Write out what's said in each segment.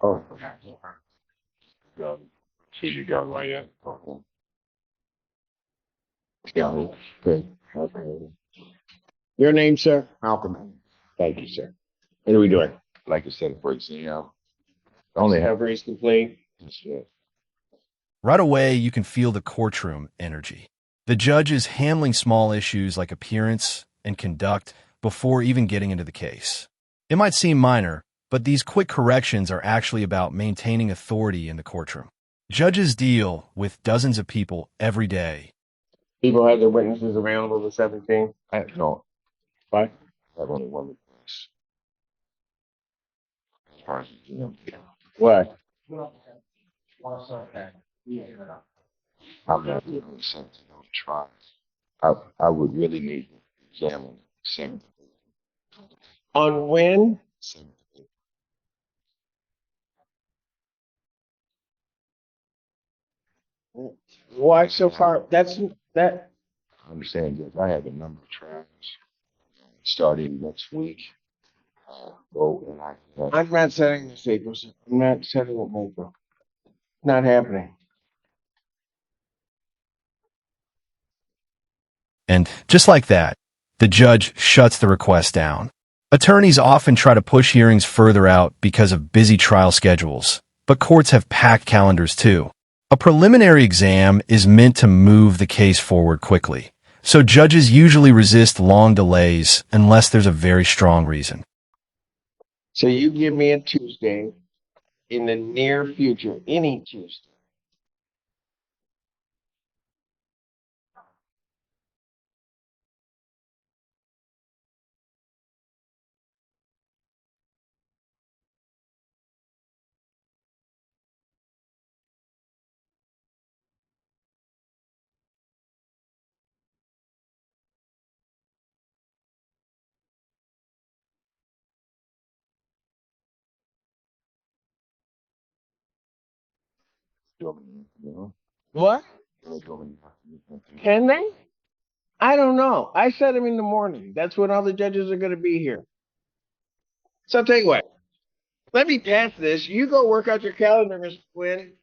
Oh, see you got right yet? Yeah, good. Okay. Your name, sir? Malcolm. Thank you, sir. What are we doing? Like I said, for example, only have Discovery is complete. Right away, you can feel the courtroom energy. The judge is handling small issues like appearance and conduct before even getting into the case. It might seem minor, but these quick corrections are actually about maintaining authority in the courtroom. Judges deal with dozens of people every day. People have their witnesses available the 17th. I have no. Why? I have only one request. As far as What? I'm not doing something on trial. I would really need to examine seven. On when? Why so far? That's that. I understand that I have a number of trials starting next week. And I'm not setting this April. I'm not setting it in April. Not happening. And just like that, the judge shuts the request down. Attorneys often try to push hearings further out because of busy trial schedules, but courts have packed calendars too. A preliminary exam is meant to move the case forward quickly, so judges usually resist long delays unless there's a very strong reason. So you give me a Tuesday in the near future, any Tuesday. What? Can they? I don't know. I set them in the morning. That's when all the judges are going to be here. So I'll tell you what. Let me pass this. You go work out your calendar, Mr. Quinn,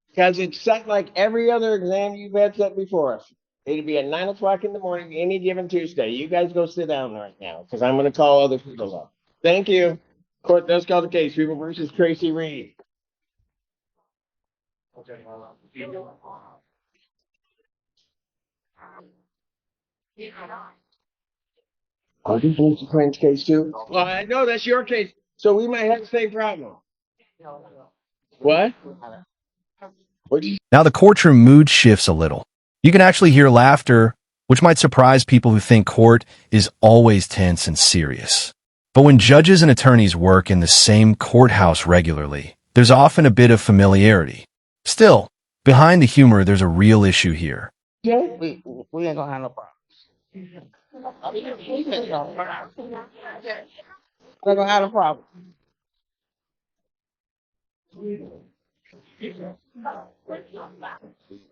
because it's set like every other exam you've had set before us. It'll be at 9 o'clock in the morning, any given Tuesday. You guys go sit down right now, because I'm going to call other people up. Thank you. Court does call the case. People versus Tracy Reed. Oh, this is Mr. Quinn's case too? Well, I know that's your case, so we might have the same problem. What? Now the courtroom mood shifts a little. You can actually hear laughter, which might surprise people who think court is always tense and serious. But when judges and attorneys work in the same courthouse regularly, there's often a bit of familiarity. Still, behind the humor, there's a real issue here. Yeah, we ain't gonna have no problems. We're gonna have a problem.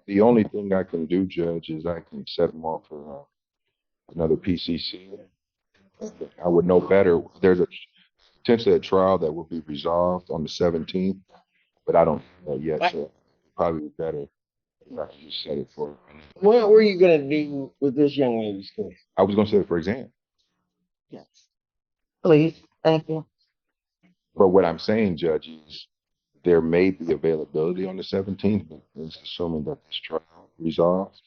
The only thing I can do, Judge, is I can set them off for another PCC. I would know better. There's a potentially a trial that will be resolved on the 17th, but I don't know yet. So probably better if I can just set it for. What were you gonna do with this young lady's case? I was going to set it for exam. Yes. Please, thank you. But what I'm saying, Judge, is there may be availability on the 17th, but it's assuming that this trial resolves.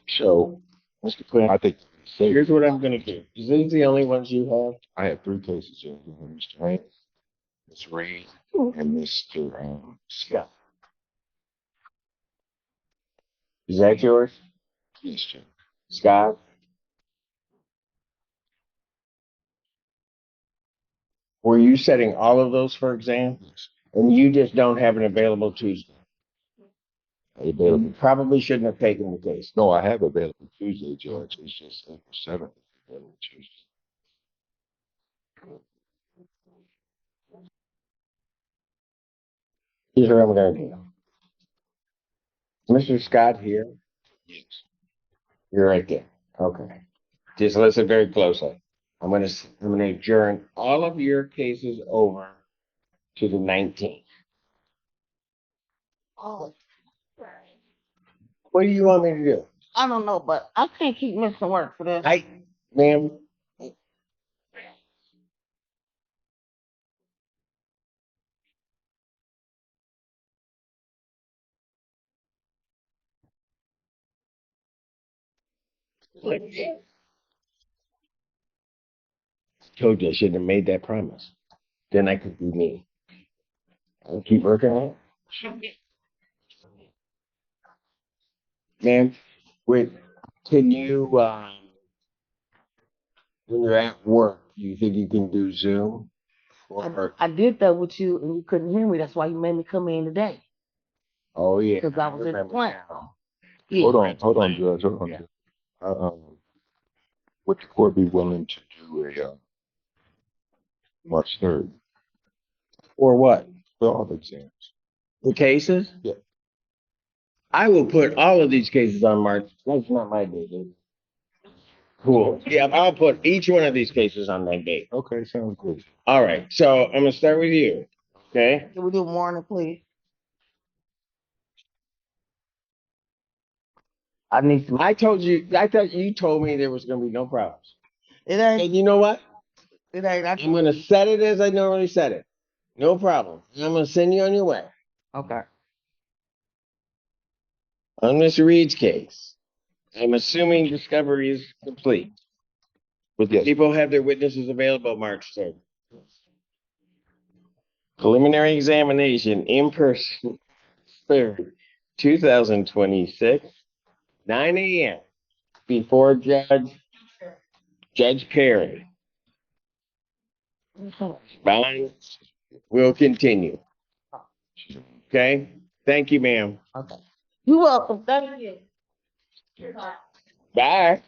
So, Mr. Quinn, I think here's what I'm gonna do. Is these the only ones you have? I have three cases, Judge. Mr. Haynes, Ms. Reed, and Mr. Scott. Is that yours? Yes, Judge. Scott? Were you setting all of those for exam? Yes. And you just don't have an available Tuesday? Available. You probably shouldn't have taken the case. No, I have available Tuesday, George. It's just April 7th. Available Tuesday. Here's what I'm gonna do. Mr. Scott here. Yes. You're right there. Okay. Just listen very closely. I'm gonna adjourn all of your cases over to the 19th. Oh, What do you want me to do? I don't know, but I can't keep missing work for this. Ma'am, told you I shouldn't have made that promise. Then I could be me. I'll keep working on it. Ma'am, wait, can you, when you're at work, do you think you can do Zoom? Or, I did that with you and you couldn't hear me. That's why you made me come in today. oh yeah. Because I was at the remember plant. now. Yeah. Hold on, Judge. Hold on, Yeah. Judge. Would the court be willing to do a March 3rd Or what? for all the exams? The cases? Yeah. I will put all of these cases on March. That's not my date. Is it? Cool. Yeah, I'll put each one of these cases on that date. Okay, sounds good. All right. So I'm gonna start with you. Okay. Can we do morning, please? I need some. I thought you told me there was gonna be no problems. It ain't. And you know what? It ain't. I'm gonna set it as I normally set it. No problem. I'm gonna send you on your way. Okay. On Mr. Reed's case, I'm assuming discovery is complete. With the Yes. people have their witnesses available March 3rd. Preliminary examination in person, 3rd, 2026, 9 a.m. before Judge Perry. Bond will continue. Okay? Thank you, ma'am. Okay. You're welcome. Thank you. Bye.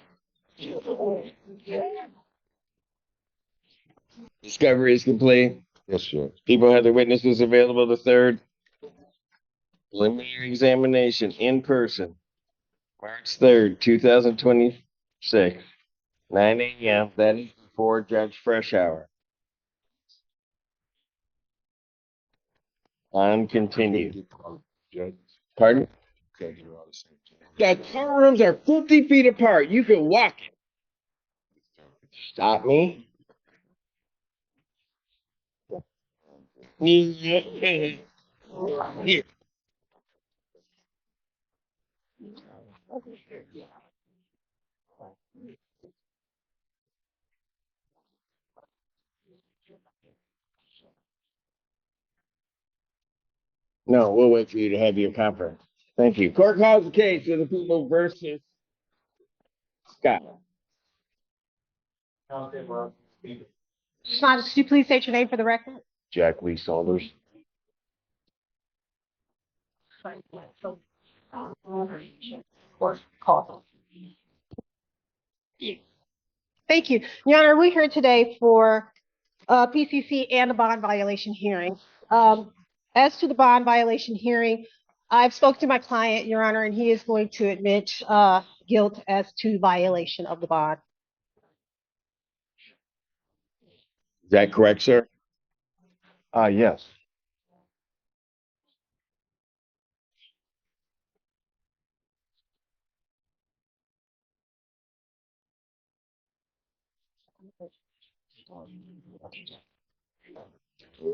Discovery is complete. Yes, Judge. People have their witnesses available the 3rd. Preliminary examination in person, March 3rd, 2026, 9 a.m. That is before Judge Fresh Hour. On continue. Judge. Pardon? Can't get her all the same time. The courtrooms are 50 feet apart. You can walk it. Stop me. Yeah. No, we'll wait for you to have your conference. Thank you. Court calls the case of the people versus Scott. Schneider, could you please state your name for the record? Jack Lee Saunders. Thank you. Your Honor, we're here today for PCC and the bond violation hearing. As to the bond violation hearing, I've spoken to my client, Your Honor, and he is going to admit guilt as to violation of the bond. Is that correct, sir? Yes.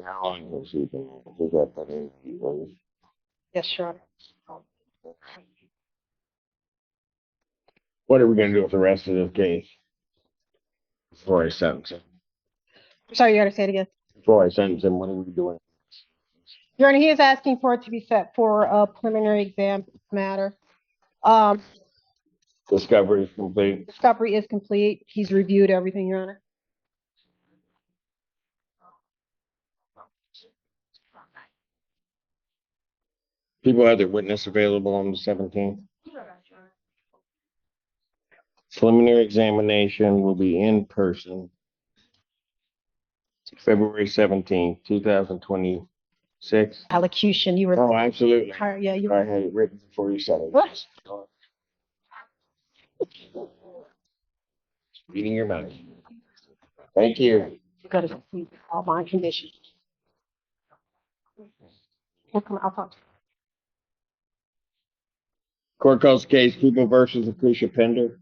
How long has he been? Has that been in? Yes, Your Honor. What are we going to do with the rest of the case? Before I sentence him. Sorry, Your Honor, say it again. Before I sentence him, what are we doing? Your Honor, he is asking for it to be set for a preliminary exam matter. Discovery is complete. Discovery is complete. He's reviewed everything, Your Honor. People have their witness available on the 17th. Preliminary examination will be in person, February 17th, 2026. Allocution, you were. Oh, absolutely. Yeah, you I were. had it written before you said it. What? Reading your mind. Thank you. You gotta complete all bond conditions. I'll talk to you. Court calls case People versus Akusha Pender.